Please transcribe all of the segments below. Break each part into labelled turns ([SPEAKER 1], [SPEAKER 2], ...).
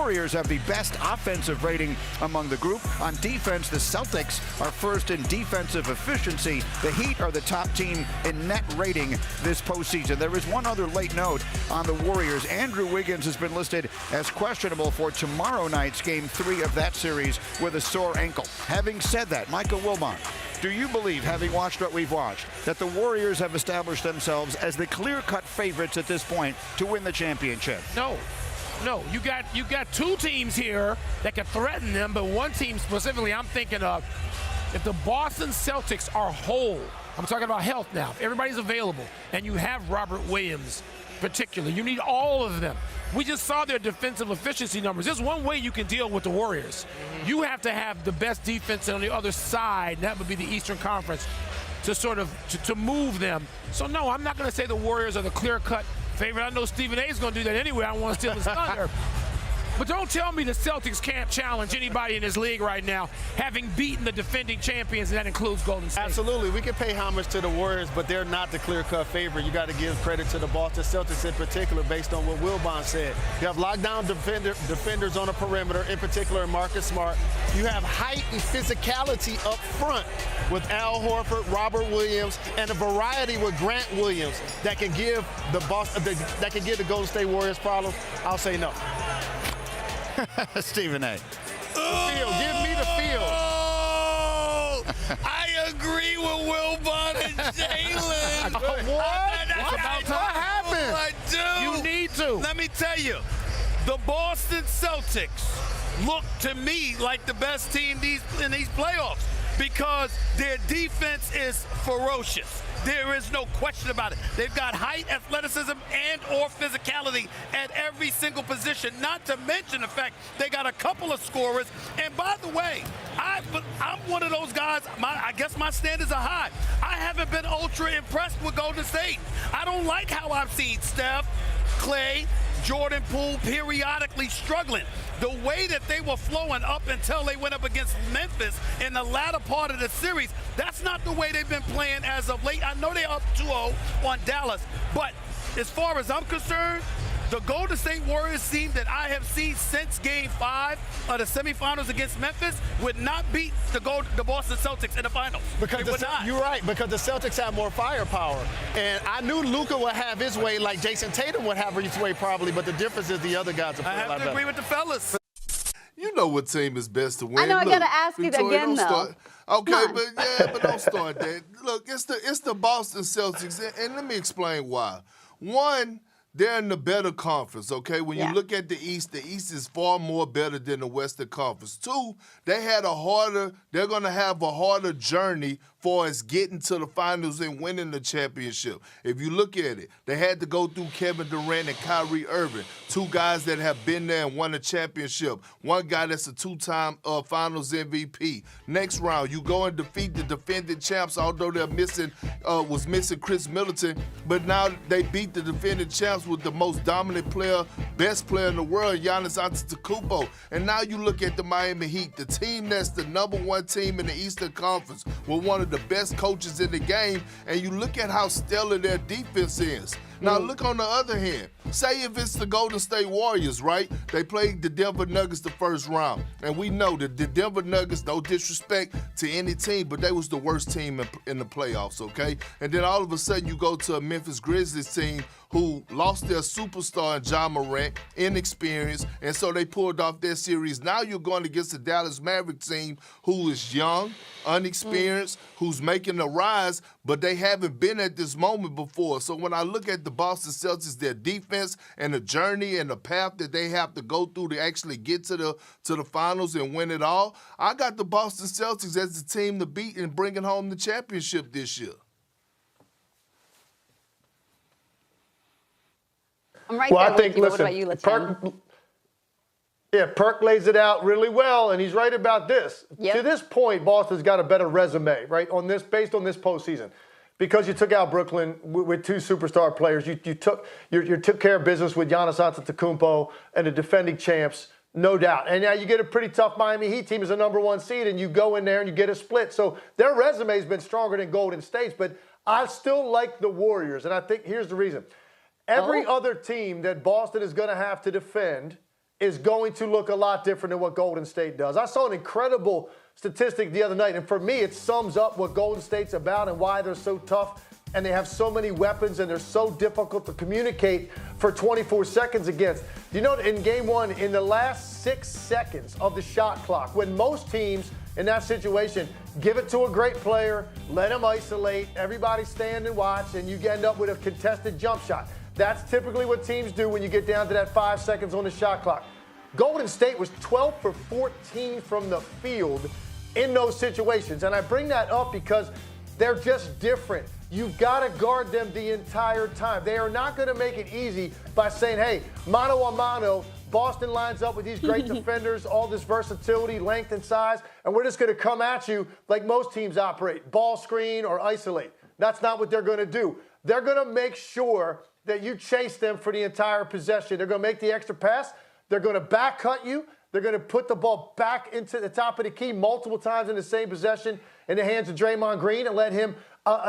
[SPEAKER 1] Warriors have the best offensive rating among the group. On defense, the Celtics are first in defensive efficiency. The Heat are the top team in net rating this postseason. There is one other late note on the Warriors. Andrew Wiggins has been listed as questionable for tomorrow night's Game 3 of that series with a sore ankle. Having said that, Michael Wilbon, do you believe, having watched what we've watched, that the Warriors have established themselves as the clear-cut favorites at this point to win the championship?
[SPEAKER 2] No. You got two teams here that can threaten them, but one team specifically I'm thinking of, if the Boston Celtics are whole, I'm talking about health now, if everybody's available, and you have Robert Williams particularly, you need all of them. We just saw their defensive efficiency numbers. There's one way you can deal with the Warriors. You have to have the best defense on the other side, and that would be the Eastern Conference, to sort of to move them. So no, I'm not going to say the Warriors are the clear-cut favorite. I know Stephen A is going to do that anyway. I don't want to steal his thunder. But don't tell me the Celtics can't challenge anybody in this league right now, having beaten the defending champions, and that includes Golden State.
[SPEAKER 3] Absolutely. We can pay homage to the Warriors, but they're not the clear-cut favorite. You got to give credit to the Boston Celtics in particular based on what Wilbon said. You have lockdown defenders on the perimeter, in particular Marcus Smart. You have height and physicality up front with Al Horford, Robert Williams, and a variety with Grant Williams that can give the Golden State Warriors problems. I'll say no.
[SPEAKER 1] Stephen A.
[SPEAKER 3] Feel. Give me the feel.
[SPEAKER 4] Oh, I agree with Wilbon and Jalen.
[SPEAKER 3] What happened?
[SPEAKER 4] I do.
[SPEAKER 2] You need to.
[SPEAKER 4] Let me tell you, the Boston Celtics look to me like the best team in these playoffs because their defense is ferocious. There is no question about it. They've got height, athleticism, and or physicality at every single position, not to mention the fact they got a couple of scorers. And by the way, I'm one of those guys, I guess my standards are high. I haven't been ultra impressed with Golden State. I don't like how I've seen Steph, Clay, Jordan Poole periodically struggling. The way that they were flowing up until they went up against Memphis in the latter part of the series, that's not the way they've been playing as of late. I know they're up 2-0 on Dallas, but as far as I'm concerned, the Golden State Warriors team that I have seen since Game 5 of the semifinals against Memphis would not beat the Boston Celtics in the finals.
[SPEAKER 3] You're right, because the Celtics have more firepower. And I knew Luka would have his way like Jason Tatum would have his way probably, but the difference is the other guys are
[SPEAKER 4] I have to agree with the fellas.
[SPEAKER 5] You know what team is best to win.
[SPEAKER 6] I know. I
[SPEAKER 5] Look,
[SPEAKER 6] gotta ask you
[SPEAKER 5] Victoria,
[SPEAKER 6] again, though.
[SPEAKER 5] Okay, but don't start that. Look, it's the Boston Celtics, and let me explain why. One, they're in the better conference, okay? When you look at the East is far more better than the Western Conference. Two, they're going to have a harder journey for us getting to the finals and winning the championship. If you look at it, they had to go through Kevin Durant and Kyrie Irving, two guys that have been there and won a championship. One guy that's a two-time finals MVP. Next round, you go and defeat the defending champs, although they're missing Chris Middleton, but now they beat the defending champs with the most dominant player, best player in the world, Giannis Antetokounmpo. And now you look at the Miami Heat, the team that's the number one team in the Eastern Conference, with one of the best coaches in the game, and you look at how stellar their defense is. Now, look on the other hand. Say if it's the Golden State Warriors, right? They played the Denver Nuggets the first round. And we know that the Denver Nuggets, no disrespect to any team, but they was the worst team in the playoffs, okay? And then all of a sudden you go to a Memphis Grizzlies team who lost their superstar in Ja Morant, inexperienced, and so they pulled off their series. Now you're going against the Dallas Maverick team who is young, unexperienced, who's making a rise, but they haven't been at this moment before. So when I look at the Boston Celtics, their defense and the journey and the path that they have to go through to actually get to the finals and win it all, I got the Boston Celtics as the team to beat and bringing home the championship this year.
[SPEAKER 6] I'm right
[SPEAKER 7] Well,
[SPEAKER 6] there
[SPEAKER 7] I think,
[SPEAKER 6] with you.
[SPEAKER 7] listen,
[SPEAKER 6] What about you, Latin?
[SPEAKER 7] Perk lays it out really well, and he's right about this.
[SPEAKER 6] Yep.
[SPEAKER 7] To this point, Boston's got a better resume, right, based on this postseason. Because you took out Brooklyn with two superstar players. You took care of business with Giannis Antetokounmpo and the defending champs, no doubt. And now you get a pretty tough Miami Heat team as a number one seed, and you go in there and you get a split. So their resume has been stronger than Golden State's, but I still like the Warriors, and I think here's the reason. Every other team that Boston is going to have to defend is going to look a lot different than what Golden State does. I saw an incredible statistic the other night, and for me, it sums up what Golden State's about and why they're so tough, and they have so many weapons, and they're so difficult to communicate for 24 seconds against. You know, in game one, in the last 6 seconds of the shot clock, when most teams in that situation give it to a great player, let him isolate, everybody stand and watch, and you end up with a contested jump shot. That's typically what teams do when you get down to that 5 seconds on the shot clock. Golden State was 12 for 14 from the field in those situations. And I bring that up because they're just different. You've got to guard them the entire time. They are not going to make it easy by saying, hey, mano a mano, Boston lines up with these great defenders, all this versatility, length, and size, and we're just going to come at you like most teams operate, ball screen or isolate. That's not what they're going to do. They're going to make sure that you chase them for the entire possession. They're going to make the extra pass. They're going to back cut you. They're going to put the ball back into the top of the key multiple times in the same possession in the hands of Draymond Green and let him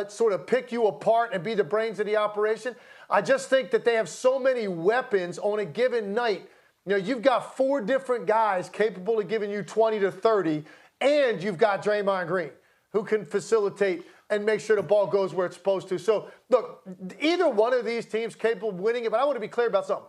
[SPEAKER 7] sort of pick you apart and be the brains of the operation. I just think that they have so many weapons on a given night. You know, you've got 4 different guys capable of giving you 20 to 30, and you've got Draymond Green who can facilitate and make sure the ball goes where it's supposed to. So, look, either one of these teams capable of winning it, but I want to be clear about something.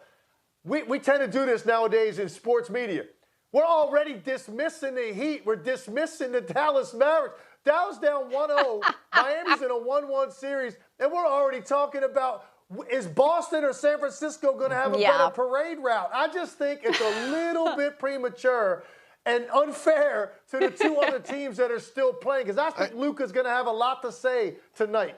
[SPEAKER 7] We tend to do this nowadays in sports media. We're already dismissing the Heat. We're dismissing the Dallas Mavericks. Dallas down 1-0. Miami's in a 1-1 series, and we're already talking about, is Boston or San Francisco going to have a better parade route? I just think it's a little bit premature and unfair to the 2 other teams that are still playing, because I think Luka's going to have a lot to say tonight.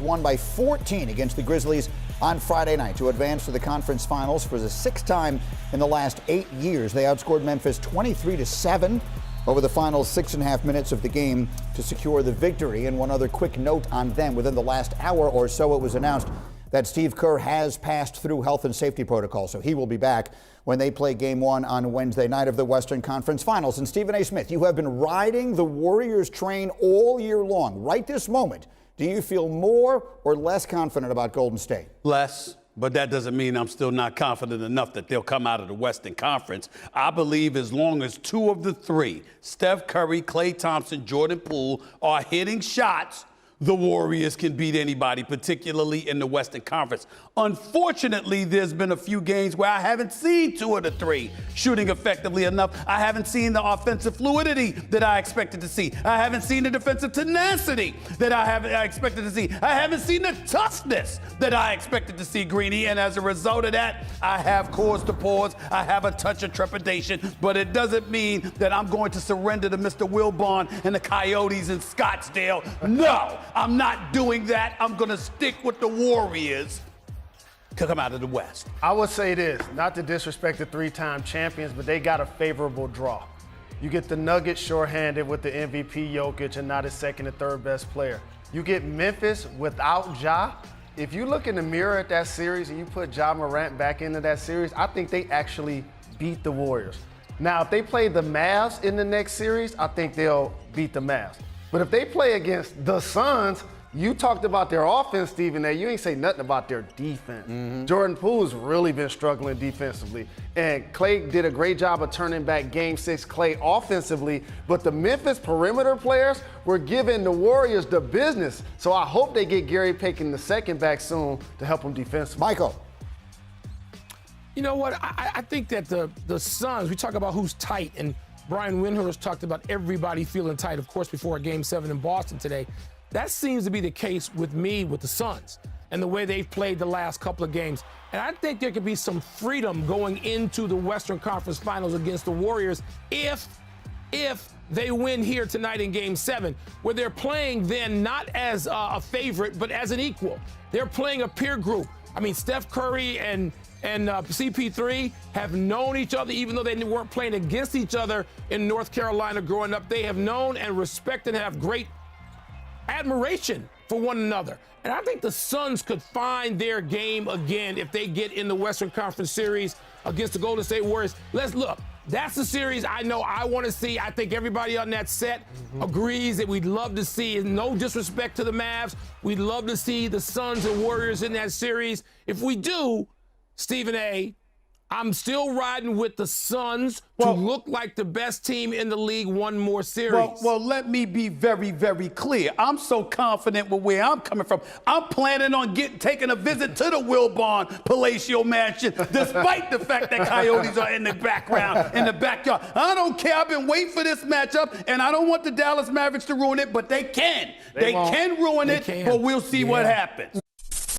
[SPEAKER 1] Won by 14 against the Grizzlies on Friday night to advance to the conference finals for the 6th time in the last 8 years. They outscored Memphis 23-7 over the final 6.5 minutes of the game to secure the victory. And one other quick note on them. Within the last hour or so, it was announced that Steve Kerr has passed through health and safety protocol, so he will be back when they play Game 1 on Wednesday night of the Western Conference Finals. And Stephen A. Smith, you have been riding the Warriors train all year long. Right this moment, do you feel more or less confident about Golden State?
[SPEAKER 4] Less, but that doesn't mean I'm still not confident enough that they'll come out of the Western Conference. I believe as long as 2 of the 3, Steph Curry, Klay Thompson, Jordan Poole, are hitting shots, the Warriors can beat anybody, particularly in the Western Conference. Unfortunately, there's been a few games where I haven't seen 2 of the 3 shooting effectively enough. I haven't seen the offensive fluidity that I expected to see. I haven't seen the defensive tenacity that I expected to see. I haven't seen the toughness that I expected to see, Greeny. And as a result of that, I have cause to pause. I have a touch of trepidation, but it doesn't mean that I'm going to surrender to Mr. Wilbon and the Coyotes in Scottsdale. No, I'm not doing that. I'm going to stick with the Warriors to come out of the West.
[SPEAKER 3] I would say this, not to disrespect the 3-time champions, but they got a favorable draw. You get the Nuggets shorthanded with the MVP Jokic and not his second and third best player. You get Memphis without Ja. If you look in the mirror at that series and you put Ja Morant back into that series, I think they actually beat the Warriors. Now, if they play the Mavs in the next series, I think they'll beat the Mavs. But if they play against the Suns, you talked about their offense, Stephen A. You ain't say nothing about their defense. Jordan Poole's really been struggling defensively. And Klay did a great job of turning back Game 6 Klay offensively. But the Memphis perimeter players were giving the Warriors the business. So I hope they get Gary Payton II back soon to help them defensively.
[SPEAKER 1] Michael.
[SPEAKER 2] You know what? I think that the Suns, we talk about who's tight, and Brian Windhorst talked about everybody feeling tight, of course, before Game 7 in Boston today. That seems to be the case with the Suns and the way they've played the last couple of games. And I think there could be some freedom going into the Western Conference Finals against the Warriors if they win here tonight in Game 7, where they're playing then not as a favorite, but as an equal. They're playing a peer group. I mean, Steph Curry and CP3 have known each other, even though they weren't playing against each other in North Carolina growing up. They have known and respected and have great admiration for one another. And I think the Suns could find their game again if they get in the Western Conference Series against the Golden State Warriors. Let's look. That's the series I know I want to see. I think everybody on that set agrees that we'd love to see. No disrespect to the Mavs. We'd love to see the Suns and Warriors in that series. If we do, Stephen A.,
[SPEAKER 8] I'm still riding with the Suns to look like the best team in the league one more series.
[SPEAKER 9] Well, let me be very, very clear. I'm so confident with where I'm coming from. I'm planning on taking a visit to the Wilbon Palatial Mansion, despite the fact that Coyotes are in the background, in the backyard. I don't care. I've been waiting for this matchup, and I don't want the Dallas Mavericks to ruin it, but they can. They can ruin it, but we'll see what happens.